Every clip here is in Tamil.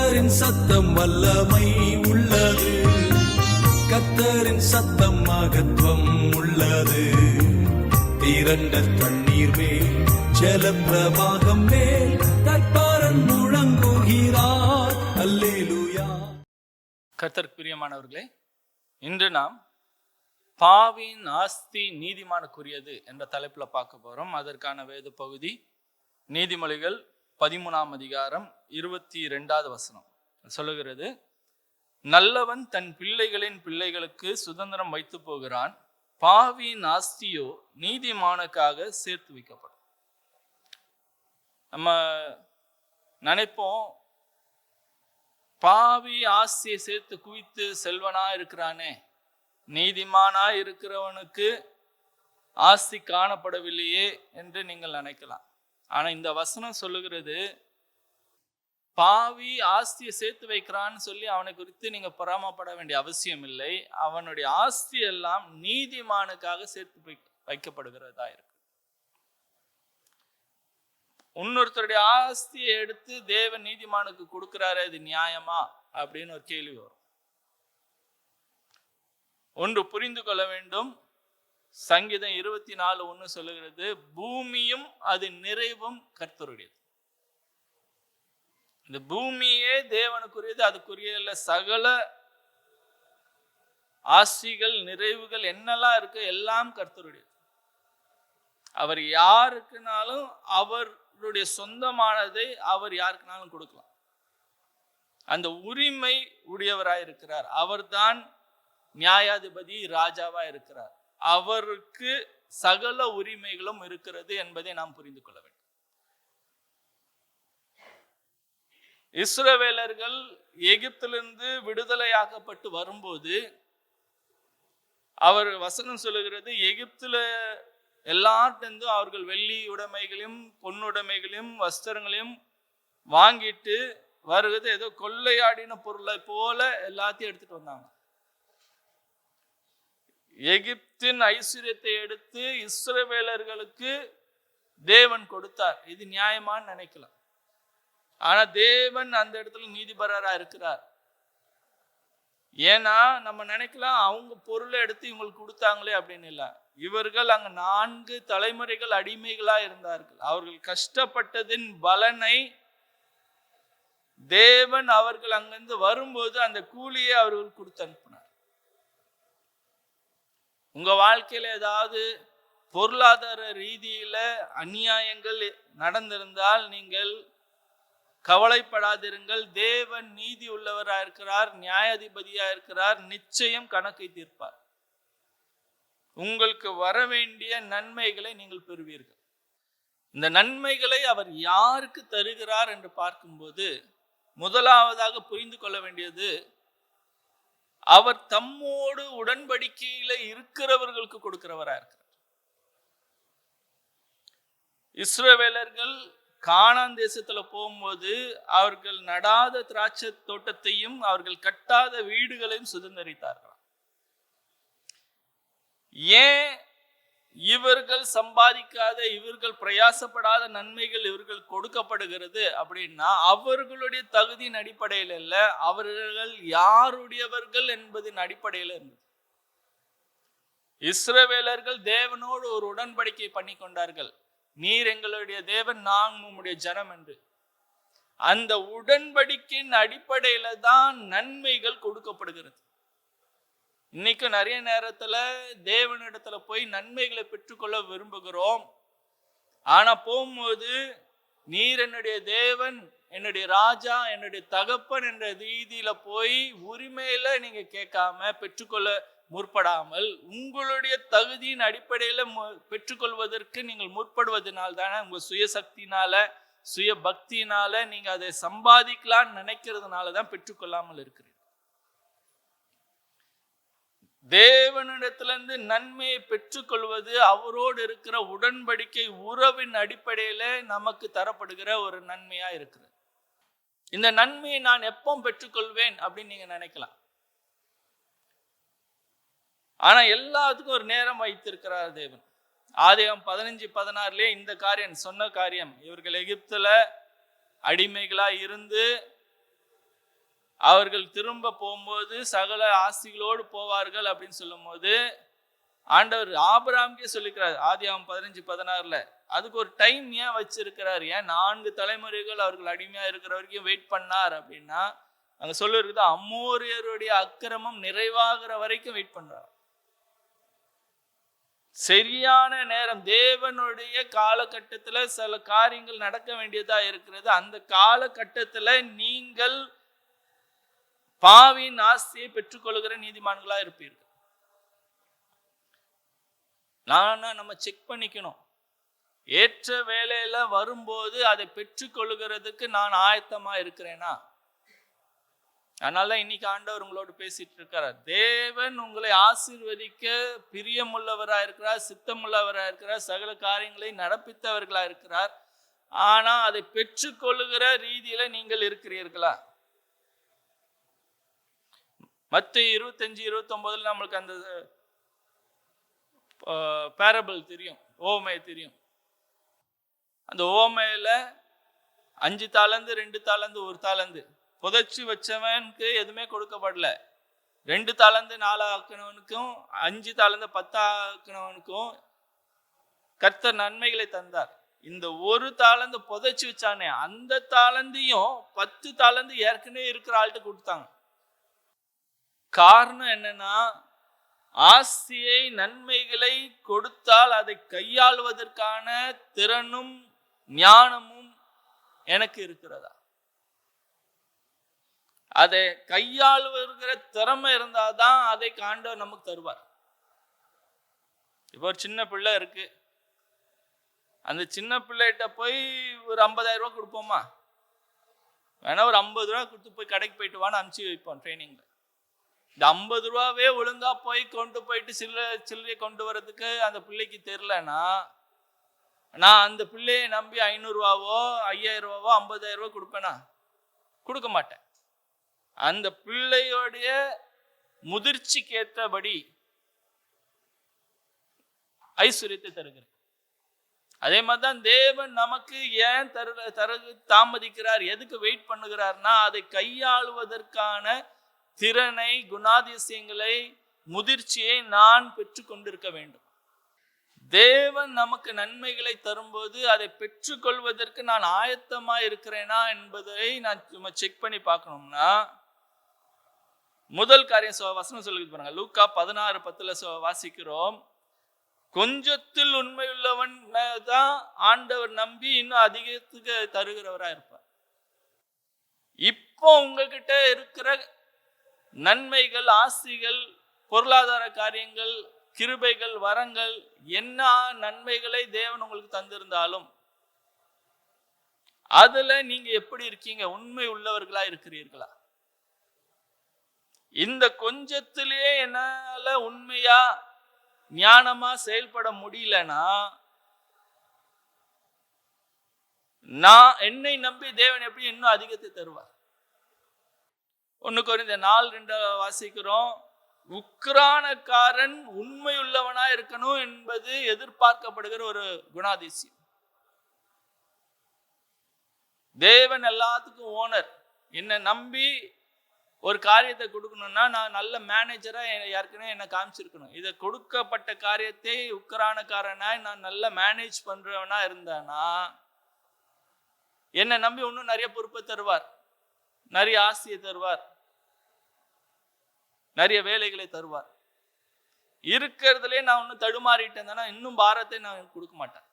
கர்த்தரின் சத்தம் வல்லமை உள்ளது, கர்த்தரின் சத்தம் மகத்துவம் உள்ளது. திரண்ட தண்ணீர் மேல் ஜலப்பிரவாகம் மேல் கர்த்தரன் முழங்குகிறார். அல்லேலூயா. கர்த்தருக்கு பிரியமானவர்களே, இன்று நாம் பாவியின் ஆஸ்தி நீதிமானுக்குரியது என்ற தலைப்பில் பார்க்க போறோம். அதற்கான வேத பகுதி நீதிமொழிகள் 13ஆம் அதிகாரம் 22வது வசனம் சொல்லுகிறது, நல்லவன் தன் பிள்ளைகளின் பிள்ளைகளுக்கு சுதந்திரம் வைத்து போகிறான், பாவியின் ஆஸ்தியோ நீதிமானுக்காக சேர்த்து வைக்கப்படும். நம்ம நினைப்போம், பாவி ஆஸ்தியை சேர்த்து குவித்து செல்வனா இருக்கிறானே, நீதிமானா இருக்கிறவனுக்கு ஆஸ்தி காணப்படவில்லையே என்று நீங்கள் நினைக்கலாம். ஆனா இந்த வசனம் சொல்லுகிறது, பாவி ஆஸ்தியை சேர்த்து வைக்கிறான்னு சொல்லி அவனை குறித்து நீங்க பொறாமப்பட வேண்டிய அவசியம் இல்லை. அவனுடைய ஆஸ்தி எல்லாம் நீதிமானுக்காக சேர்த்து வைக்கப்படுகிறதா இருக்கு. இன்னொருத்தருடைய ஆஸ்தியை எடுத்து தேவன் நீதிமானுக்கு கொடுக்கிறாரு, அது நியாயமா அப்படின்னு ஒரு கேள்வி வரும். ஒன்று புரிந்து கொள்ள வேண்டும், சங்கீதம் 24:1 சொல்லுகிறது, பூமியும் அது நிறைவும் கர்த்தருடையது. இந்த பூமியே தேவனுக்குரியது, அதுக்குரிய சகல ஆசிகள் நிறைவுகள் என்னெல்லாம் இருக்கு எல்லாம் கர்த்தருடையது. அவர் யாருக்குனாலும் அவருடைய சொந்தமானதை அவர் யாருக்குனாலும் கொடுக்கலாம். அந்த உரிமை உடையவராயிருக்கிறார். அவர்தான் நியாயாதிபதி, ராஜாவா இருக்கிறார். அவருக்கு சகல உரிமைகளும் இருக்கிறது என்பதை நாம் புரிந்து கொள்ள வேண்டும். இஸ்ரவேலர்கள் எகிப்திலிருந்து விடுதலையாக்கப்பட்டு வரும்போது அவர் வசனம் சொல்லுகிறது, எகிப்துல எல்லார்ட்டிருந்தும் அவர்கள் வெள்ளி உடைமைகளையும் பொன்னுடைமைகளையும் வஸ்திரங்களையும் வாங்கிட்டு வருவது ஏதோ கொள்ளையாடின பொருளை போல எல்லாத்தையும் எடுத்துட்டு வந்தாங்க. எகிப்தின் ஐஸ்வர்யத்தை எடுத்து இஸ்ரவேலர்களுக்கு தேவன் கொடுத்தார். இது நியாயமான்னு நினைக்கலாம். ஆனா தேவன் அந்த இடத்துல நீதிபரரா இருக்கிறார். ஏன்னா நம்ம நினைக்கலாம், அவங்க பொருளை எடுத்து இவங்களுக்கு கொடுத்தாங்களே அப்படின்னு இல்லை. இவர்கள் அங்க 4 தலைமுறைகள் அடிமைகளா இருந்தார்கள். அவர்கள் கஷ்டப்பட்டதின் பலனை தேவன் அவர்கள் அங்கிருந்து வரும்போது அந்த கூலியை அவர்கள் கொடுத்து அனுப்பினார். உங்க வாழ்க்கையில ஏதாவது பொருளாதார ரீதியில அநியாயங்கள் நடந்திருந்தால் நீங்கள் கவலைப்படாதிருங்கள். தேவன் நீதி உள்ளவரா இருக்கிறார், நியாயாதிபதியா இருக்கிறார், நிச்சயம் கணக்கை தீர்ப்பார். உங்களுக்கு வர வேண்டிய நன்மைகளை நீங்கள் பெறுவீர்கள். இந்த நன்மைகளை அவர் யாருக்கு தருகிறார் என்று பார்க்கும்போது முதலாவதாக புரிந்து கொள்ள வேண்டியது, அவர் தம்மோடு உடன்படிக்கையில இருக்கிறவர்களுக்கு கொடுக்கிறவரா இருக்கிறார். இஸ்ரவேலர்கள் கானான் தேசத்துல போகும்போது அவர்கள் நடாத திராட்சை தோட்டத்தையும் அவர்கள் கட்டாத வீடுகளையும் சுதந்திரித்தார்கள். ஏன் இவர்கள் சம்பாதிக்காத, இவர்கள் பிரயாசப்படாத நன்மைகள் இவர்கள் கொடுக்கப்படுகிறது அப்படின்னா, அவர்களுடைய தகுதியின் அடிப்படையில் இல்ல, அவர்கள் யாருடையவர்கள் என்பதின் அடிப்படையில் இருந்தது. இஸ்ரவேலர்கள் தேவனோடு ஒரு உடன்படிக்கை பண்ணி கொண்டார்கள், நீர் எங்களுடைய தேவன், நாங்கள் உம்முடைய ஜனம் என்று. அந்த உடன்படிக்கையின் அடிப்படையில தான் நன்மைகள் கொடுக்கப்படுகிறது. இன்னைக்கு நிறைய நேரத்துல தேவனிடத்துல போய் நன்மைகளை பெற்றுக்கொள்ள விரும்புகிறோம். ஆனா போகும்போது, நீர் என்னுடைய தேவன், என்னுடைய ராஜா, என்னுடைய தகப்பன் என்ற ரீதியில போய் உரிமையில நீங்க கேட்காம பெற்றுக்கொள்ள முற்படாமல் உங்களுடைய தகுதியின் அடிப்படையில பெற்றுக்கொள்வதற்கு நீங்கள் முற்படுவதனால் தானே, உங்க சுயசக்தினால சுய பக்தியினால நீங்க அதை சம்பாதிக்கலாம்னு நினைக்கிறதுனாலதான் பெற்றுக்கொள்ளாமல் இருக்கிறீங்க. தேவனிடத்திலிருந்து நன்மையை பெற்றுக்கொள்வது அவரோடு இருக்கிற உடன்படிக்கை உறவின் அடிப்படையில நமக்கு தரப்படுகிற ஒரு நன்மையா இருக்கிறது. இந்த நன்மையை நான் எப்போ பெற்றுக்கொள்வேன் அப்படின்னு நீங்க நினைக்கலாம். ஆனா எல்லாத்துக்கும் ஒரு நேரம் வைத்திருக்கிறார் தேவன். ஆதியாகமம் 15:16 இந்த காரியம் சொன்ன காரியம், இவர்கள் எகிப்துல அடிமைகளா இருந்து அவர்கள் திரும்ப போகும்போது சகல ஆசிகளோடு போவார்கள் அப்படின்னு சொல்லும் போது ஆண்டவர் ஆபிரகாமுக்கே சொல்லிக்கிறார். ஆதியாகமம் 15:16 அதுக்கு ஒரு டைம் ஏன் வச்சிருக்கிறார்? ஏன் 4 தலைமுறைகள் அவர்கள் அடிமையா இருக்கிற வரைக்கும் வெயிட் பண்ணார் அப்படின்னா, அங்க சொல்லிருக்குது அம்மோரியருடைய அக்கிரமம் நிறைவாகிற வரைக்கும் வெயிட் பண்றார். சரியான நேரம், தேவனுடைய காலகட்டத்துல சில காரியங்கள் நடக்க வேண்டியதா இருக்கிறது. அந்த காலகட்டத்துல நீங்கள் பாவியின் ஆஸ்தியை பெற்றுக்கொள்கிற நீதிமான்களா இருப்பீர்கள். நம்ம செக் பண்ணிக்கணும். ஏற்ற வேலையில வரும்போது அதை பெற்றுக்கொள்கிறதுக்கு நான் ஆயத்தமா இருக்கிறேனா? அதனாலதான் இன்னைக்கு ஆண்டவர் உங்களோடு பேசிட்டு இருக்கிறார். தேவன் உங்களை ஆசீர்வதிக்க பிரியமுள்ளவரா இருக்கிறார், சித்தமுள்ளவரா இருக்கிறார், சகல காரியங்களை நடப்பித்தவர்களா இருக்கிறார். ஆனா அதை பெற்றுக்கொள்ளுகிற ரீதியில நீங்கள் இருக்கிறீர்களா? மத்தேயு 25:29 நம்மளுக்கு அந்த பேரபிள் தெரியும், ஓமை தெரியும். அந்த ஓமையில 5 தாலந்து 2 தாலந்து 1 தாலந்து புதைச்சி வச்சவனுக்கு எதுவுமே கொடுக்கப்படல. 2 தாலந்து 4 ஆக்கினவனுக்கும் 5 தாலந்து 10 ஆக்கினவனுக்கும் கர்த்தர் நன்மைகளை தந்தார். இந்த 1 தாலந்து புதைச்சி வச்சானே அந்த தாலந்தையும் 10 தாலந்து ஏற்கனவே இருக்கிற ஆள்கிட்ட கொடுத்தாங்க. காரணம் என்னன்னா, ஆஸ்தியை நன்மைகளை கொடுத்தால் அதை கையாளுவதற்கான திறனும் ஞானமும் எனக்கு இருக்கிறதா? அதை கையாளுவதற்கிற திறமை இருந்தாதான் அதை ஆண்டவர் நமக்கு தருவார். இப்போ ஒரு சின்ன பிள்ளை இருக்கு, அந்த சின்ன பிள்ளைகிட்ட போய் ஒரு 50,000 ரூபாய் கொடுப்போமா? வேணா ஒரு 50 ரூபா கொடுத்து போய் கடைக்கு போயிட்டு வான்னு அனுப்பிச்சு வைப்போம் ட்ரைனிங்ல. இந்த 50 ரூபாவே ஒழுங்கா போய் கொண்டு போயிட்டு சில்லறையை கொண்டு வர்றதுக்கு அந்த பிள்ளைக்கு தெரியலன்னா, நான் அந்த பிள்ளையை நம்பி 500 ரூபாவோ 5,000 ரூபாவோ 50,000 ரூபாய் கொடுப்பேனா? கொடுக்க மாட்டேன். அந்த பிள்ளையோடைய முதிர்ச்சிக்கு ஏற்றபடி ஐஸ்வர்யத்தை தருகிறேன். அதே மாதிரிதான் தேவன் நமக்கு ஏன் தாமதிக்கிறார், எதுக்கு வெயிட் பண்ணுகிறார்னா, அதை கையாளுவதற்கான திறனை, குணாதிசயங்களை, முதிர்ச்சியை நான் பெற்றுக்கொண்டிருக்க வேண்டும். தேவன் நமக்கு நன்மைகளை தரும்போது அதை பெற்றுக்கொள்வதற்கு நான் ஆயத்தமா இருக்கிறேனா என்பதை நான் சும்மா செக் பண்ணி பார்க்கணும்னா, முதல் காரியம் வசனம் சொல்லிட்டு பாருங்க. லூக்கா 16:10 வாசிக்கிறோம். கொஞ்சத்தில் உண்மையுள்ளவன் தான் ஆண்டவர் நம்பி இன்னும் அதிகத்துக்கு தருகிறவரா இருப்பார். இப்போ உங்ககிட்ட இருக்கிற நன்மைகள், ஆசிகள், பொருளாதார காரியங்கள், கிருபைகள், வரங்கள், என்ன நன்மைகளை தேவன் உங்களுக்கு தந்திருந்தாலும் அதுல நீங்க எப்படி இருக்கீங்க? உண்மை உள்ளவர்களா இருக்கிறீர்களா? இந்த கொஞ்சத்திலேயே என்னால உண்மையா ஞானமா செயல்பட முடியலன்னா, நான் என்னை நம்பி தேவன் எப்படி இன்னும் அதிகத்தை தருவார்? 1 கொரிந்தியர் 4:2 வாசிக்கிறோம். உக்கிரானக்காரன் உண்மையுள்ளவனா இருக்கணும் என்பது எதிர்பார்க்கப்படுகிற ஒரு குணாதிசயம். தேவன் எல்லாத்துக்கும் ஓனர். என்னை நம்பி ஒரு காரியத்தை கொடுக்கணும்னா, நான் நல்ல மேனேஜரா ஏற்கனவே என்ன காமிச்சிருக்கணும். இதை கொடுக்கப்பட்ட காரியத்தை உக்கிரானக்காரனாய் நான் நல்ல மேனேஜ் பண்றவனா இருந்தானா, என்னை நம்பி இன்னும் நிறைய பொறுப்பை தருவார், நிறைய ஆசையை தருவார், நிறைய வேலைகளை தருவார். இருக்கிறதுலே நான் இன்னும் தடுமாறிட்டேன்னா இன்னும் பாரத்தை நான் கொடுக்க மாட்டேன்.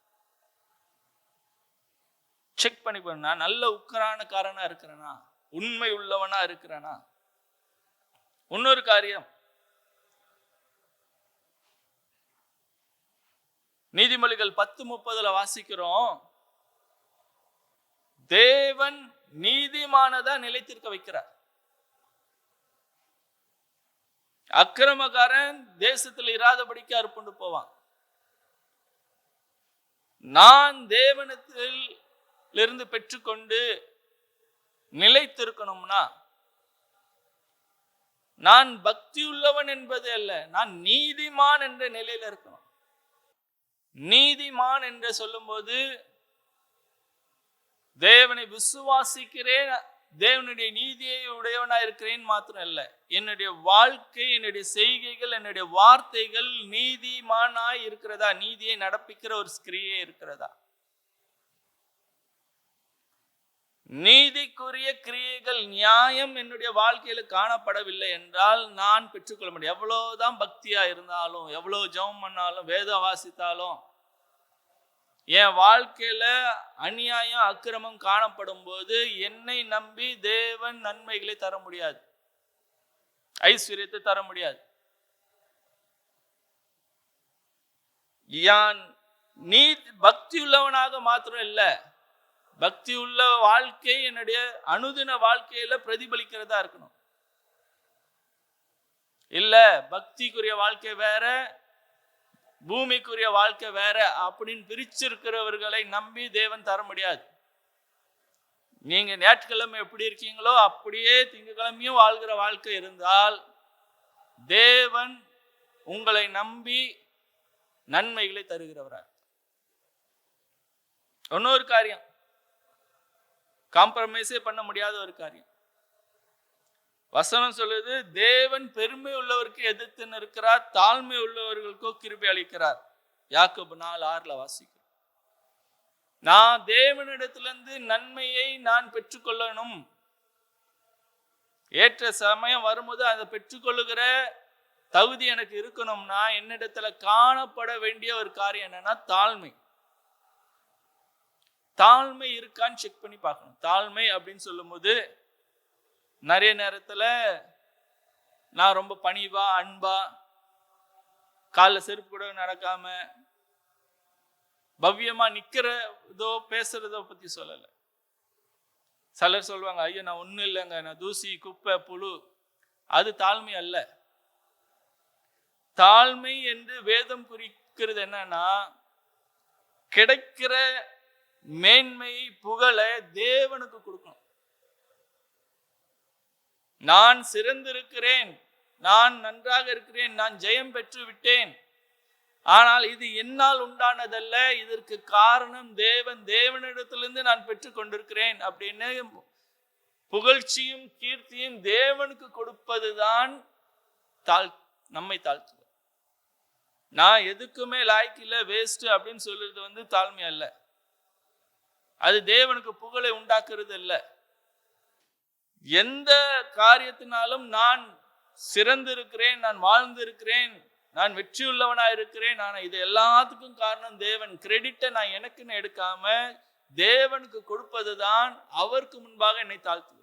செக் பண்ணி பாருங்க, நான் நல்ல உக்கிரானக்காரனா இருக்கிறேனா, உண்மை உள்ளவனா இருக்கிறேனா? இன்னொரு காரியம், நீதிமொழிகள் 10:30 வாசிக்கிறோம். தேவன் நீதிமானதா நிலைத்திருக்க வைக்கிறார். அக்கிரமக்காரன் தேசத்தில் இராதபடிக்கு அறுப்புண்டு போவான். நான் தேவனத்தில் இருந்து பெற்றுக்கொண்டு நிலைத்திருக்கணும்னா, நான் பக்தி உள்ளவன் என்பது அல்ல, நான் நீதிமான் என்ற நிலையில இருக்கணும். நீதிமான் என்று சொல்லும் போது தேவனை விசுவாசிக்கிறேன், தேவனுடைய நீதியை உடையவனா இருக்கிறேன் மாத்திரம் இல்ல, என்னுடைய வாழ்க்கை, என்னுடைய செய்கைகள், என்னுடைய வார்த்தைகள் நீதிமானாய் இருக்கிறதா, நீதியை நடப்பிக்கிற ஒரு கிரியை இருக்கிறதா? நீதிக்குரிய கிரியைகள், நியாயம் என்னுடைய வாழ்க்கையில காணப்படவில்லை என்றால் நான் பெற்றுக்கொள்ள முடியும். எவ்வளவுதான் பக்தியா இருந்தாலும், எவ்வளவு ஜெபம் பண்ணாலும், வேதம் வாசித்தாலும், என் வாழ்க்கையில அநியாயம் அக்கிரமம் காணப்படும் போது என்னை நம்பி தேவன் நன்மைகளை தர முடியாது, ஐஸ்வர்யத்தை தர முடியாது. நீ பக்தி உள்ளவனாக மாத்திரம் இல்ல, பக்தி உள்ள வாழ்க்கை என்னுடைய அனுதின வாழ்க்கையில பிரதிபலிக்கிறதா இருக்கணும். இல்ல பக்திக்குரிய வாழ்க்கை வேற, பூமிக்குரிய வாழ்க்கை வேற அப்படின்னு பிரிச்சிருக்கிறவர்களை நம்பி தேவன் தர முடியாது. நீங்க ஞாயிற்றுக்கிழமை எப்படி இருக்கீங்களோ அப்படியே திங்கட்கிழமையும் வாழ்கிற வாழ்க்கை இருந்தால் தேவன் உங்களை நம்பி நன்மைகளை தருகிறவரார். இன்னொரு காரியம், காம்ப்ரமைஸே பண்ண முடியாத ஒரு காரியம், வசனம் சொல்லுது, தேவன் பெருமை உள்ளவருக்கு எதிர்த்து நிற்கிறார், தாழ்மை உள்ளவர்களுக்கோ கிருபை அளிக்கிறார். யாக்கோபு 4:6 வாசிக்கிறோம். நான் தேவனிடத்திலிருந்து நன்மையை நான் பெற்றுக்கொள்ளணும், ஏற்ற சமயம் வரும்போது அதை பெற்றுக்கொள்ளுகிற தகுதி எனக்கு இருக்கணும்னா என்னிடத்துல காணப்பட வேண்டிய ஒரு காரியம் என்னன்னா தாழ்மை. தாழ்மை இருக்கான்னு செக் பண்ணி பார்க்கணும். தாழ்மை அப்படின்னு சொல்லும் போது நிறைய நேரத்துல நான் ரொம்ப பணிவா அன்பா காலில் செருப்பு கூட நடக்காம பவ்யமா நிக்கிறதோ பேசுறதோ பத்தி சொல்லலை. சிலர் சொல்லுவாங்க, ஐயோ நான் ஒன்றும் இல்லைங்க, நான் தூசி குப்பை புழு. அது தாழ்மை அல்ல. தாழ்மை என்று வேதம் குறிக்கிறது என்னன்னா, கிடைக்கிற மேன்மை புகழை தேவனுக்கு கொடுக்கணும். நான் சிறந்திருக்கிறேன், நான் நன்றாக இருக்கிறேன், நான் ஜெயம் பெற்று விட்டேன், ஆனால் இது என்னால் உண்டானதல்ல, இதற்கு காரணம் தேவன், தேவனிடத்திலிருந்து நான் பெற்று கொண்டிருக்கிறேன் அப்படின்னு புகழ்ச்சியும் கீர்த்தியும் தேவனுக்கு கொடுப்பதுதான் நம்மை தாழ்த்துவது. நான் எதுக்குமே லாய்க்கில்லை, வேஸ்ட் அப்படின்னு சொல்றது தாழ்மை அல்ல. அது தேவனுக்கு புகழை உண்டாக்குறது அல்ல. எந்த காரியத்தினாலும் நான் சிறந்திருக்கிறேன், நான் வாழ்ந்திருக்கிறேன், நான் வெற்றி உள்ளவனா இருக்கிறேன், நான் இது எல்லாத்துக்கும் காரணம் தேவன். கிரெடிட்டை நான் எனக்குன்னு எடுக்காம தேவனுக்கு கொடுப்பதுதான் அவருக்கு முன்பாக என்னை தாழ்த்துவது.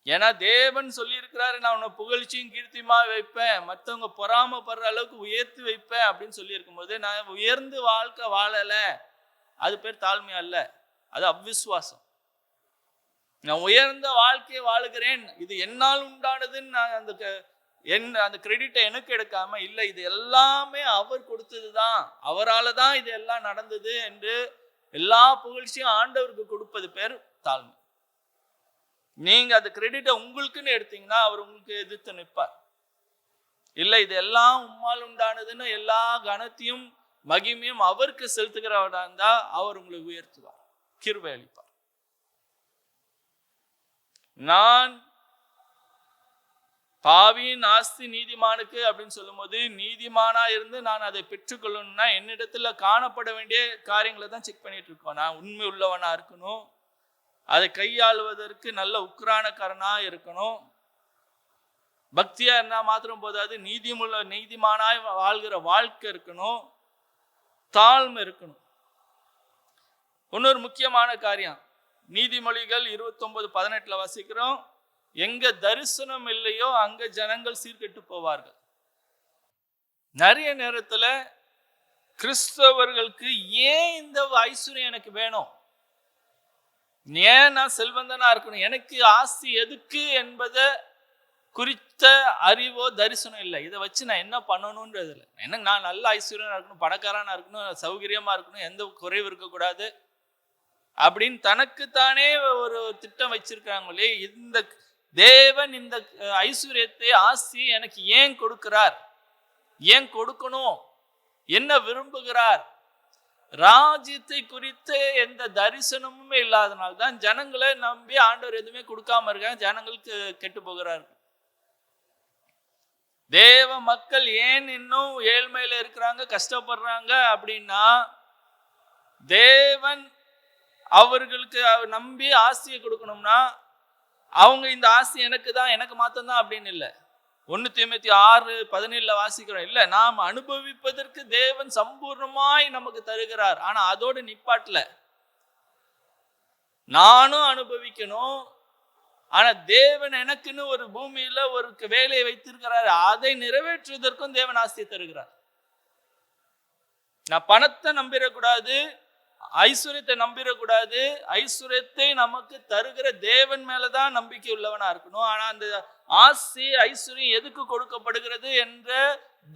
ஏன்னா தேவன் சொல்லி இருக்கிறாரு, நான் உன்னை புகழ்ச்சியும் கீர்த்தியுமா வைப்பேன், மற்றவங்க பொறாமப்படுற அளவுக்கு உயர்த்தி வைப்பேன் அப்படின்னு சொல்லி இருக்கும்போது நான் உயர்ந்து வாழ்க்கை வாழல, அது பேர் தாழ்மை அல்ல, அது அவ்விசுவாசம். நான் உயர்ந்த வாழ்க்கையை வாழுகிறேன், இது என்னால் உண்டானதுன்னு நான் அந்த கிரெடிட்டை எனக்கு எடுக்காம, இல்லை இது எல்லாமே அவர் கொடுத்ததுதான், அவரால் தான் இது எல்லாம் நடந்தது என்று எல்லா புகழ்ச்சியும் ஆண்டவருக்கு கொடுப்பது பேர் தாழ்மை. நீங்க அந்த கிரெடிட்டை உங்களுக்குன்னு எடுத்தீங்கன்னா அவர் உங்களுக்கு எதிர்த்து நிற்பார். இல்லை இது எல்லாம் உம்மால் உண்டானதுன்னு எல்லா கனத்தையும் மகிமையும் அவருக்கு செலுத்துகிறவரா இருந்தா அவர் உங்களை உயர்த்துவார், கிருபை அளிப்பார். நான் பாவியின் ஆஸ்தி நீதிமானுக்கு அப்படின்னு சொல்லும் போது, நீதிமானா இருந்து நான் அதை பெற்றுக்கொள்ளணும்னா என்னிடத்துல காணப்பட வேண்டிய காரியங்களை தான் செக் பண்ணிட்டு இருக்கோம். நான் உண்மை உள்ளவனா இருக்கணும், அதை கையாளுவதற்கு நல்ல உக்ரானக்காரனா இருக்கணும், பக்தியா இருந்தா மாத்திரம் போதாது, நீதிமானாய் வாழ்கிற வாழ்க்கை இருக்கணும், தாழ்மை இருக்கணும். இன்னொரு முக்கியமான காரியம், நீதிமொழிகள் 29:18 வாசிக்கிறோம், எங்க தரிசனம் இல்லையோ அங்க ஜனங்கள் சீர்கெட்டு போவார்கள். நிறைய நேரத்துல கிறிஸ்தவர்களுக்கு ஏன் இந்த ஐஸ்வர்யம் எனக்கு வேணும், ஏன் நான் செல்வந்தனா இருக்கணும், எனக்கு ஆஸ்தி எதுக்கு என்பதை குறித்த அறிவோ தரிசனம் இல்லை. இதை வச்சு நான் என்ன பண்ணணும்ன்றது இல்லை. எனக்கு நான் நல்ல ஐஸ்வர்யனா இருக்கணும், பணக்காரனா இருக்கணும், சௌகரியமா இருக்கணும், எந்த குறைவு இருக்கக்கூடாது அப்படின்னு தனக்குத்தானே ஒரு திட்டம் வச்சிருக்காங்களே. இந்த தேவன் இந்த ஐஸ்வர்யத்தை ஆஸ்தி எனக்கு ஏன் கொடுக்கிறார், ஏன் கொடுக்கணும், என்ன விரும்புகிறார், ராஜ்யத்தை குறித்து எந்த தரிசனமுமே இல்லாதனால தான் ஜனங்களை நம்பி ஆண்டவர் எதுவுமே கொடுக்காம இருக்காங்க. ஜனங்களுக்கு கெட்டு போகிறார்கள். தேவ மக்கள் ஏன் இன்னும் ஏழ்மையில இருக்கிறாங்க, கஷ்டப்படுறாங்க அப்படின்னா, தேவன் அவர்களுக்கு நம்பி ஆசையை கொடுக்கணும்னா அவங்க இந்த ஆசை எனக்கு தான், எனக்கு மாத்தம்தான் அப்படின்னு இல்லை. 1 தீமோத்தேயு 6:17 வாசிக்கிறோம். இல்ல, நாம் அனுபவிப்பதற்கு தேவன் சம்பூர்ணமாய் நமக்கு தருகிறார். ஆனா அதோடு நிப்பாட்டல, நானும் அனுபவிக்கணும். ஆனா தேவன் எனக்குன்னு ஒரு பூமியில ஒரு வேலையை வைத்திருக்கிறார், அதை நிறைவேற்றுவதற்கும் தேவன் ஆசையை தருகிறார். நான் பணத்தை நம்பிடக்கூடாது, ஐஸ்வர்யத்தை நம்பிடக்கூடாது. ஐஸ்வர்யத்தை நமக்கு தருகிற தேவன் மேலதான் நம்பிக்கை உள்ளவனா இருக்கணும். ஆனா அந்த ஆசை ஐஸ்வர்யம் எதுக்கு கொடுக்கப்படுகிறது என்ற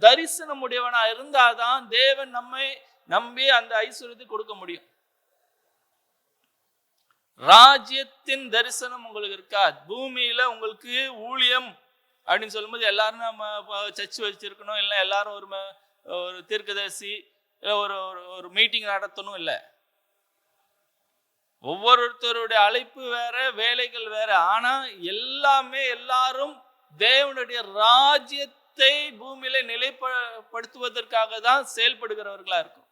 தரிசனம் உடையவனா இருந்தாதான் தேவன் நம்மை நம்பி அந்த ஐஸ்வர்யத்தை கொடுக்க முடியும். ராஜ்யத்தின் தரிசனம் உங்களுக்கு இருக்கா? பூமியில உங்களுக்கு ஊழியம் அப்படின்னு சொல்லும்போது எல்லாரும் நம்ம சர்ச் வச்சிருக்கணும், இல்லை எல்லாரும் ஒரு தீர்க்கதரிசி ஒரு மீட்டிங் நடத்தணும் இல்லை. ஒவ்வொருத்தருடைய அழைப்பு வேற, வேலைகள் வேற. ஆனா எல்லாரும் தேவனுடைய ராஜ்யத்தை பூமியில நிலைப்படுத்துவதற்காக தான் செயல்படுகிறவர்களா இருக்கும்.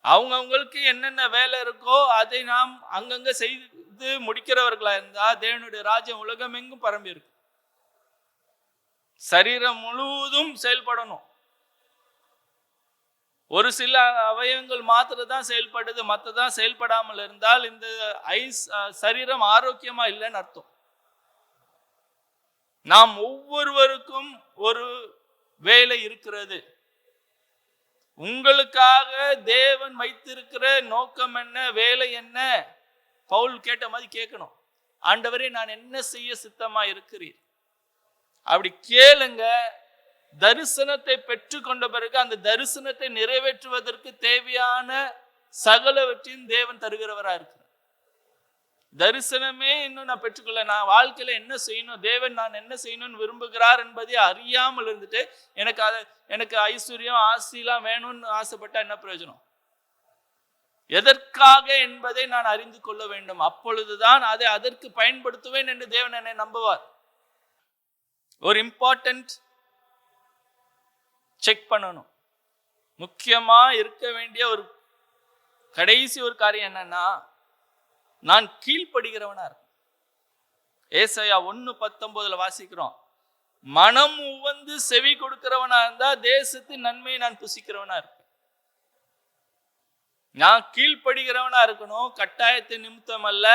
அவங்களுக்கு என்னென்ன வேலை இருக்கோ அதை நாம் அங்கங்க செய்து முடிக்கிறவர்களா இருந்தா தேவனுடைய ராஜ்யம் உலகம் எங்கும் பரம்பி இருக்கும். சரீரம் முழுவதும் செயல்படணும். ஒரு சில அவயவங்கள் மாத்திரம் தான் செயல்படுது, மற்றதான் செயல்படாமல் இருந்தால் இந்த சரீரம் ஆரோக்கியமா இல்லைன்னு அர்த்தம். நாம் ஒவ்வொருவருக்கும் ஒரு வேலை இருக்கிறது. உங்களுக்காக தேவன் வைத்திருக்கிற நோக்கம் என்ன, வேலை என்ன? பவுல் கேட்ட மாதிரி கேட்கணும். ஆண்டவரே, நான் என்ன செய்ய சித்தமா இருக்கிறீர்? அப்படி கேளுங்க. தரிசனத்தை பெற்று கொண்ட பிறகு அந்த தரிசனத்தை நிறைவேற்றுவதற்கு தேவையான சகலவற்றையும் தேவன் தருகிறவரா இருக்கிறார். தரிசனமே இன்னும் நான் பெற்றுக்கொள்ள, நான் வாழ்க்கையில என்ன செய்யணும், தேவன் நான் என்ன செய்யணும்னு விரும்புகிறார் என்பதை அறியாமல் இருந்துட்டு எனக்கு ஐஸ்வர்யம் ஆசைலாம் வேணும்னு ஆசைப்பட்டா என்ன பிரயோஜனம்? எதற்காக என்பதை நான் அறிந்து கொள்ள வேண்டும். அப்பொழுதுதான் அதை அதற்கு பயன்படுத்துவேன் என்று தேவன் என்னை நம்புவார். ஒரு இம்பார்ட்டன்ட் செக் பண்ணணும். முக்கியமா இருக்க வேண்டிய ஒரு கடைசி ஒரு காரியம் என்னன்னா, நான் கீழ்ப்படுகிறவனா இருக்கும். ஏசாயா 1:19 வாசிக்கிறோம். மனம் உவந்து செவி கொடுக்கிறவனா இருந்தா தேசத்தின் நன்மையை நான் புசிக்கிறவனா இருப்பேன். நான் கீழ்ப்படுகிறவனா இருக்கணும், கட்டாயத்தின் நிமித்தம் அல்ல.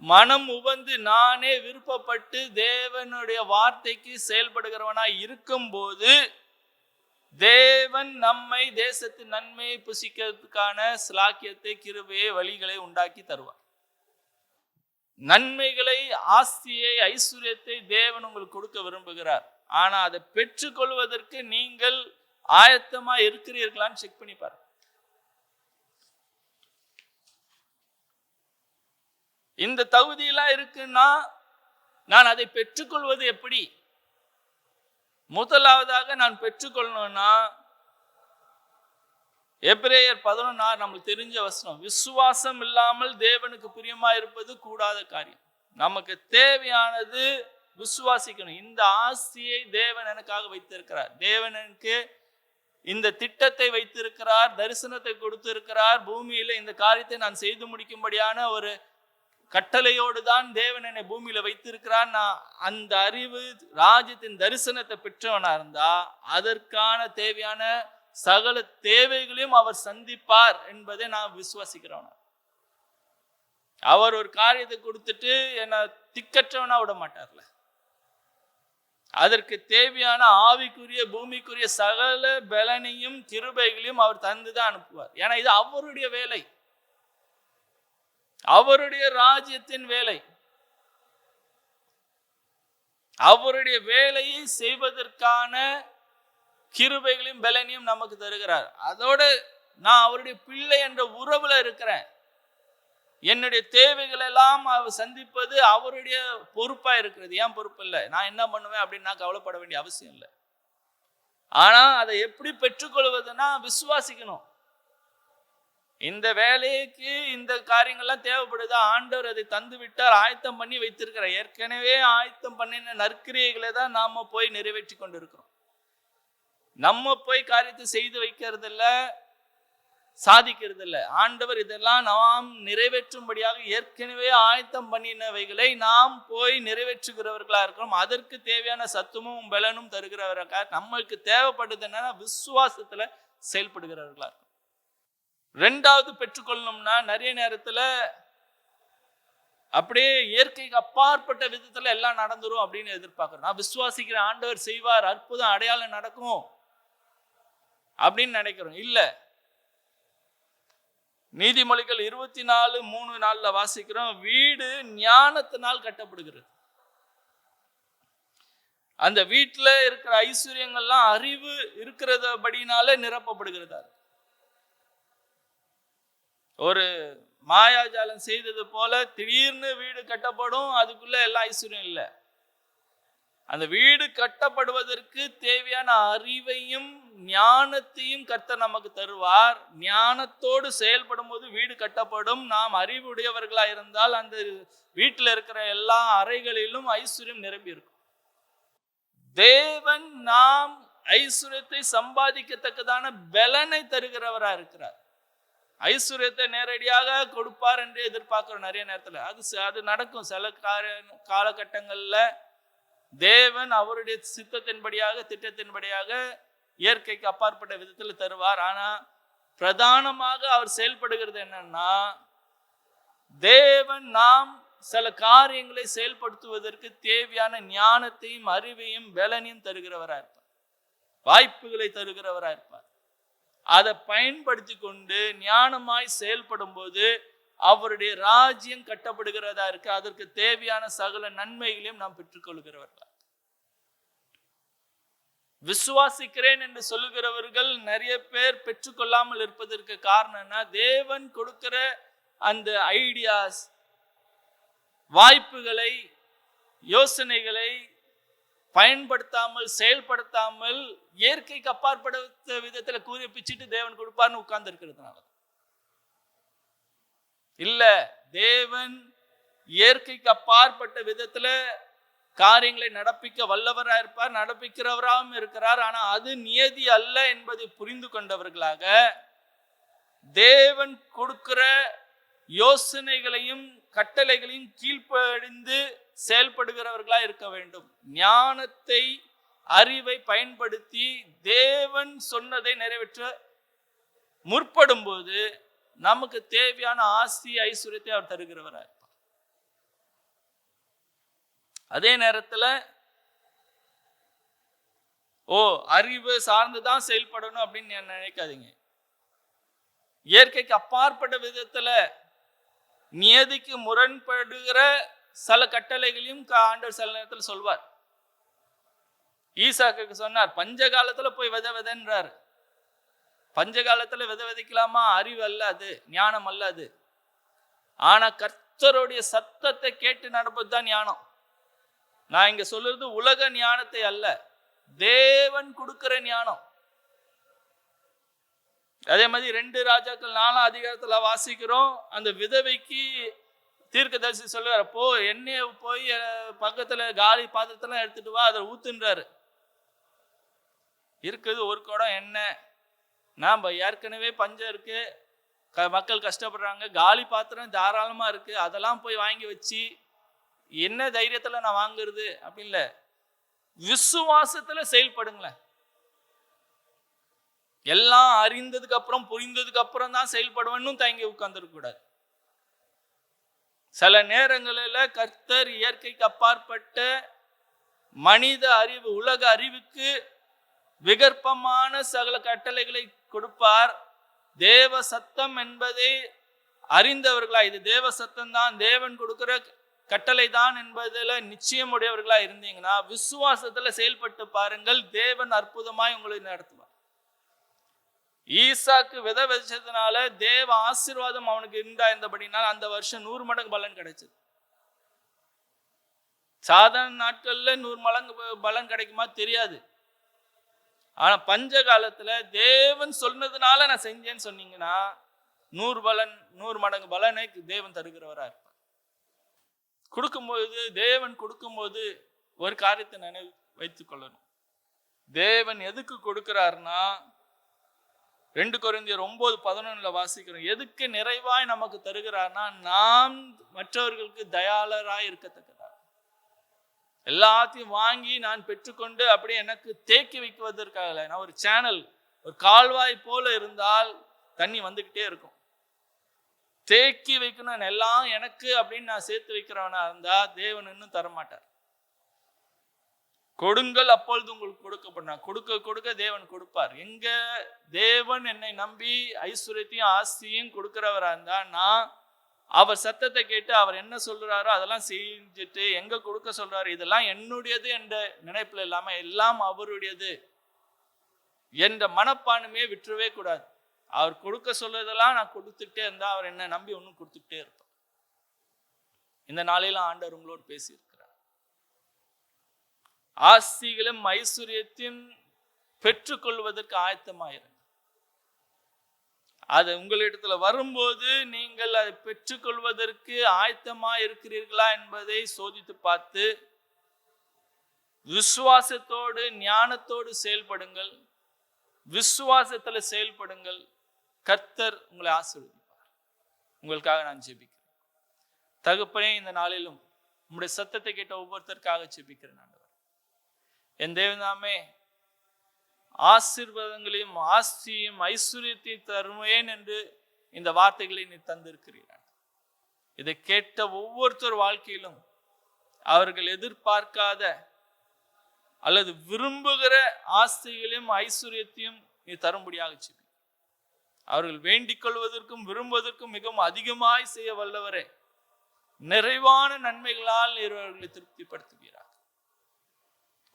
மனம் உவந்து நானே விருப்பப்பட்டு தேவனுடைய வார்த்தைக்கு செயல்படுகிறவனா இருக்கும்போது தேவன் நம்மை தேசத்தின் நன்மையை புசிக்கிறதுக்கான ஸ்லாக்கியத்தை, கிருபையை, வழிகளை உண்டாக்கி தருவார். நன்மைகளை, ஆஸ்தியை, ஐஸ்வர்யத்தை தேவன் உங்களுக்கு கொடுக்க விரும்புகிறார். ஆனா அதை பெற்றுக்கொள்வதற்கு நீங்கள் ஆயத்தமா இருக்கிறீர்களான்னு செக் பண்ணி பாருங்க. இந்த தகுதியெல்லாம் இருக்குன்னா நான் அதை பெற்றுக்கொள்வது எப்படி? முதலாவதாக நான் பெற்றுக்கொள்ளணும்னா எபிரேயர் 11:6 நம்மளுக்கு தெரிஞ்ச வசனம். விசுவாசம் இல்லாமல் தேவனுக்கு பிரியமா இருப்பது கூடாத காரியம். நமக்கு தேவையானது விசுவாசிக்கணும். இந்த ஆசையை தேவன் எனக்காக வைத்திருக்கிறார். தேவன் எனக்கு இந்த திட்டத்தை வைத்திருக்கிறார், தரிசனத்தை கொடுத்திருக்கிறார். பூமியில இந்த காரியத்தை நான் செய்து முடிக்கும்படியான ஒரு கட்டளையோடு தான் தேவன் என்னை பூமியில வைத்திருக்கிறார். நான் அந்த அறிவு, ராஜ்யத்தின் தரிசனத்தை பெற்றவனா இருந்தா அதற்கான தேவையான சகல தேவைகளையும் அவர் சந்திப்பார் என்பதை நான் விசுவாசிக்கிறவனா. அவர் ஒரு காரியத்தை கொடுத்துட்டு என்னை திக்கற்றவனா விட மாட்டார்ல. அதற்கு தேவையான ஆவிக்குரிய, பூமிக்குரிய சகல பலனையும் கிருபைகளையும் அவர் தந்துதான் அனுப்புவார். ஏன்னா இது அவருடைய வேலை, அவருடைய ராஜ்யத்தின் வேலை. அவருடைய வேலையை செய்வதற்கான கிருபைகளையும் பலனையும் நமக்கு தருகிறார். அதோடு நான் அவருடைய பிள்ளை என்ற உறவுல இருக்கிறேன். என்னுடைய தேவைகள் எல்லாம் அவர் சந்திப்பது அவருடைய பொறுப்பா இருக்கிறது, ஏன் பொறுப்பு இல்லை. நான் என்ன பண்ணுவேன் அப்படின்னு நான் கவலைப்பட வேண்டிய அவசியம் இல்லை. ஆனா அதை எப்படி பெற்றுக்கொள்வதுன்னா விசுவாசிக்கணும். இந்த வேலைக்கு இந்த காரியங்கள்லாம் தேவைப்படுதா, ஆண்டவர் அதை தந்து விட்டார், ஆயத்தம் பண்ணி வைத்திருக்கிறார். ஏற்கனவே ஆயத்தம் பண்ணின நற்கிரியைகளை தான் நாம போய் நிறைவேற்றி கொண்டிருக்கிறோம். நம்ம போய் காரியத்தை செய்து வைக்கிறது இல்ல, சாதிக்கிறது இல்ல. ஆண்டவர் இதெல்லாம் நாம் நிறைவேற்றும்படியாக ஏற்கனவே ஆயத்தம் பண்ணினவைகளை நாம் போய் நிறைவேற்றுகிறவர்களா இருக்கிறோம். அதற்கு தேவையான சத்துவமும் பலனும் தருகிறவர்களாக நம்மளுக்கு தேவைப்படுது என்னன்னா விசுவாசத்துல செயல்படுகிறவர்களா இருக்கும். ரெண்டாவது பெற்றுக்கொள்ளணும்னா நிறைய நேரத்துல அப்படியே இயற்கைக்கு அப்பாற்பட்ட விதத்துல எல்லாம் நடந்துரும் அப்படின்னு எதிர்பார்க்கிறோம். நான் விசுவாசிக்கிற ஆண்டவர் செய்வார், அற்புதம் அடையாளம் நடக்கும் அப்படின்னு நினைக்கிறோம். இல்ல, நீதிமொழிகள் 24:3 வாசிக்கிறோம், வீடு ஞானத்தினால் கட்டப்படுகிறது. அந்த வீட்டுல இருக்கிற ஐஸ்வர்யங்கள்லாம் அறிவு இருக்கிறபடினால நிரப்பப்படுகிறதா. ஒரு மாயாஜாலம் செய்தது போல திடீர்னு வீடு கட்டப்படும், அதுக்குள்ள எல்லா ஐஸ்வர்யம் இல்லை. அந்த வீடு கட்டப்படுவதற்கு தேவையான அறிவையும் ஞானத்தையும் கர்த்தர் நமக்கு தருவார். ஞானத்தோடு செயல்படும் போது வீடு கட்டப்படும். நாம் அறிவுடையவர்களா இருந்தால் அந்த வீட்டில் இருக்கிற எல்லா அறைகளிலும் ஐஸ்வர்யம் நிரம்பி இருக்கும். தேவன் நாம் ஐஸ்வர்யத்தை சம்பாதிக்கத்தக்கதான பலனை தருகிறவரா இருக்கிறார். ஐஸ்வர்யத்தை நேரடியாக கொடுப்பார் என்று எதிர்பார்க்கிறோம். நிறைய நேரத்துல அது நடக்கும். சில காலகட்டங்கள்ல தேவன் அவருடைய சித்தத்தின்படியாக திட்டத்தின்படியாக இயற்கைக்கு அப்பாற்பட்ட விதத்தில் தருவார். ஆனா பிரதானமாக அவர் செயல்படுகிறது என்னன்னா, தேவன் நாம் சில காரியங்களை செயல்படுத்துவதற்கு தேவையான ஞானத்தையும் அறிவையும் பலனையும் தருகிறவரா இருப்பார், வாய்ப்புகளை தருகிறவரா இருப்பார். அதை பயன்படுத்தி கொண்டு ஞானமாய் செயல்படும் போது அவருடைய ராஜ்யம் கட்டப்படுகிறதா இருக்கு. அதற்கு தேவையான சகல நன்மைகளையும் நாம் பெற்றுக்கொள்கிறவர்கள். விசுவாசிக்கிறேன் என்று சொல்லுகிறவர்கள் நிறைய பேர் பெற்றுக்கொள்ளாமல் இருப்பதற்கு காரணம்னா, தேவன் கொடுக்கிற அந்த ஐடியாஸ், வாய்ப்புகளை, யோசனைகளை பயன்படுத்தாமல் செயல்படுத்தாமல் இயற்கைக்கு அப்பாற்பட்ட விதத்துல கூறிய பிச்சுட்டு தேவன் கொடுப்பார்னு உட்கார்ந்து இருக்கிறதுனால இல்ல. தேவன் இயற்கைக்கு அப்பாற்பட்ட விதத்துல காரியங்களை நடப்பிக்க வல்லவரா இருப்பார், நடப்பிக்கிறவராகவும் இருக்கிறார். ஆனா அது நியதி அல்ல என்பதை புரிந்து கொண்டவர்களாக தேவன் கொடுக்கிற யோசனைகளையும் கட்டளைகளையும் கீழ்ப்படிந்து செயல்படுகிறவர்களா இருக்க வேண்டும். ஞானத்தை, அறிவை பயன்படுத்தி தேவன் சொன்னதை நிறைவேற்ற முற்படும் போது நமக்கு தேவையான ஆஸ்தி ஐஸ்வர்யத்தை அவர் தருகிறவராக இருப்பார். அதே நேரத்துல அறிவு சார்ந்துதான் செயல்படணும் அப்படின்னு நினைக்காதீங்க. இயற்கைக்கு அப்பாற்பட்ட விதத்துல நியதிக்கு முரண்படுகிற சில கட்டளைகளையும் ஆண்டவர் சில நேரத்தில் சொல்வார். ஈசாக்கு சொன்னார், பஞ்ச காலத்துல போய் விதைன்றாரு. பஞ்ச காலத்துல விதைக்கலாமா? அறிவு அல்ல அது, ஞானம் அல்ல அது. ஆனா கர்த்தருடைய சத்தத்தை கேட்டு நடப்பதுதான் ஞானம். நான் இங்க சொல்றது உலக ஞானத்தை அல்ல, தேவன் கொடுக்கிற ஞானம். அதே மாதிரி 2 ராஜாக்கள் 4 வாசிக்கிறோம். அந்த விதவைக்கு தீர்க்கதரிசி சொல்லுவார், போ எண்ணெயை போய் பக்கத்துல காலி பாத்திரத்துல எடுத்துட்டு வா, அதை ஊத்துன்றாரு. இருக்குது ஒரு குடம் எண்ணெய். நாம் ஏற்கனவே பஞ்சம் இருக்கு, மக்கள் கஷ்டப்படுறாங்க, காலி பாத்திரம் தாராளமா இருக்கு, அதெல்லாம் போய் வாங்கி வச்சு என்ன தைரியத்துல நான் வாங்குறது அப்படி இல்லை. விசுவாசத்துல செயல்படுங்களேன். எல்லாம் அறிந்ததுக்கு அப்புறம் புரிந்ததுக்கு அப்புறம் தான் செயல்படுவேன்னு தயங்கி உட்கார்ந்துருக்க கூடாது. சில நேரங்களில் கர்த்தர் இயற்கைக்கு அப்பாற்பட்ட மனித அறிவு, உலக அறிவுக்கு விகற்பமான சகல கட்டளைகளை கொடுப்பார். தேவ சத்தம் என்பதை அறிந்தவர்களா, இது தேவ சத்தம் தான், தேவன் கொடுக்கிற கட்டளை தான் என்பதில் நிச்சயமுடையவர்களா இருந்தீங்கன்னா விசுவாசத்துல செயல்பட்டு பாருங்கள், தேவன் அற்புதமாய் உங்களை நடத்துவார். ஈசாக்கு விதைச்சதுனால தேவ ஆசீர்வாதம் அவனுக்கு இருந்தபடினால் அந்த வருஷம் 100 மடங்கு பலன் கிடைச்சது. சாதாரண நாட்கள்ல 100 மடங்கு பலன் கிடைக்குமா தெரியாது. ஆனா பஞ்ச காலத்துல தேவன் சொன்னதுனால நான் செஞ்சேன்னு சொன்னீங்கன்னா 100 மடங்கு பலனை தேவன் தருகிறவரா இருப்பார். தேவன் கொடுக்கும்போது ஒரு காரியத்தை நினைவு வைத்துக் கொள்ளணும். தேவன் எதுக்கு கொடுக்கிறார்னா 2 கொரிந்தியர் 9:11 வாசிக்கிறோம். எதுக்கு நிறைவாய் நமக்கு தருகிறார்னா நாம் மற்றவர்களுக்கு தயாளராய் இருக்கத்தக்கதா. எல்லாத்தையும் வாங்கி நான் பெற்றுக்கொண்டு அப்படியே எனக்கு தேக்கி வைக்குவதற்காக. நான் ஒரு சேனல், ஒரு கால்வாய் போல இருந்தால் தண்ணி வந்துகிட்டே இருக்கும். தேக்கி வைக்கணும் எல்லாம் எனக்கு அப்படின்னு நான் சேர்த்து வைக்கிறவனா இருந்தா தேவன் இன்னும் தரமாட்டார். கொடுங்கள் அப்பொழுது உங்களுக்கு கொடுக்கப்படும். கொடுக்க கொடுக்க தேவன் கொடுப்பார். எங்க தேவன் என்னை நம்பி ஐஸ்வர்யத்தையும் ஆஸ்தியையும் கொடுக்கிறவரா இருந்தா நான் அவர் சத்தத்தை கேட்டு அவர் என்ன சொல்றாரோ அதெல்லாம் செஞ்சுட்டு எங்க கொடுக்க சொல்றாரு இதெல்லாம் என்னுடையது என்ற நினைப்புல இல்லாம எல்லாம் அவருடையது என்ற மனப்பான்மையை விட்டுறவே கூடாது. அவர் கொடுக்க சொல்றதெல்லாம் நான் கொடுத்துக்கிட்டே இருந்தா அவர் என்ன நம்பி ஒன்னும் கொடுத்துக்கிட்டே இருப்பார். இந்த நாளையில ஆண்டவர் உங்களோடு பேசியிருக்கிறார். ஆஸ்திகளும் ஐஸ்வர்யத்தையும் பெற்றுக்கொள்வதற்கு ஆயத்தமாயிருங்க. அது உங்களிடத்துல வரும்போது நீங்கள் அதை பெற்றுக்கொள்வதற்கு ஆயத்தமா இருக்கிறீர்களா என்பதை சோதித்து பார்த்து விசுவாசத்தோடு ஞானத்தோடு செயல்படுங்கள். விசுவாசத்துல செயல்படுங்கள். கர்த்தர் உங்களை ஆசீர்வதிப்பார். உங்களுக்காக நான் ஜெபிக்கிறேன். தகப்பனே, இந்த நாளிலும் உம்முடைய சத்தத்தை கேட்ட ஒவ்வொருத்தருக்காக ஜெபிக்கிறேன். ஆண்டவர், என் தேவனாமே, ஆசீர்வாதங்களையும் ஆஸ்தியையும் ஐஸ்வர்யத்தையும் தருவேன் என்று இந்த வார்த்தைகளை நீ தந்திருக்கிறீர்கள். இதை கேட்ட ஒவ்வொருத்தர் வாழ்க்கையிலும் அவர்கள் எதிர்பார்க்காத அல்லது விரும்புகிற ஆஸ்திகளையும் ஐஸ்வர்யத்தையும் நீ தரும்படியாக செய்ய. அவர்கள் வேண்டிக் கொள்வதற்கும் விரும்புவதற்கும் மிகவும் அதிகமாய் செய்ய வல்லவரே, நிறைவான நன்மைகளால் அவர்களை திருப்திப்படுத்துவீராக.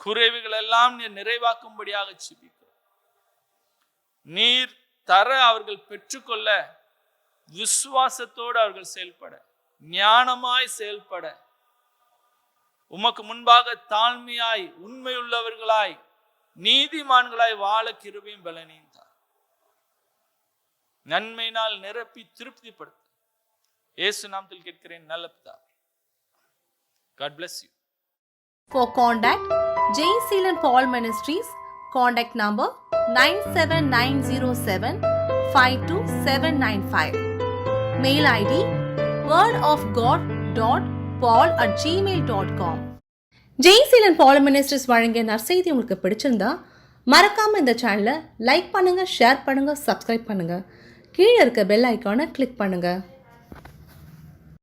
குறைவுகள் எல்லாம் நீர் நிறைவாக்கும்படியாக ஜெபிக்கிறோம். நீர் தர அவர்கள் பெற்றுக்கொள்ள விசுவாசத்தோடு அவர்கள் செயல்பட, ஞானமாய் செயல்பட, உமக்கு முன்பாக தாழ்மையாய் உண்மையுள்ளவர்களாய் நீதிமான்களாய் வாழ கிருபையும் பலனையும் தார். நன்மையினால் நிரப்பி திருப்திப்படுத்த இயேசு நாமத்தில் கேட்கிறேன் நல்ல பிதாவே. God bless you. For contact J. Seelan Paul Ministries, contact number 97907527795. Mail ID wordofgod.paul@gmail.com. J. Seelan Paul Ministries வழங்கிய நற்செய்தி உங்களுக்கு பிடிச்சிருந்தா மறக்காம இந்த சேனலை லைக் பண்ணுங்க, ஷேர் பண்ணுங்க, சப்ஸ்கிரைப் பண்ணுங்க. கீழே இருக்க பெல் ஐக்கானை கிளிக் பண்ணுங்க.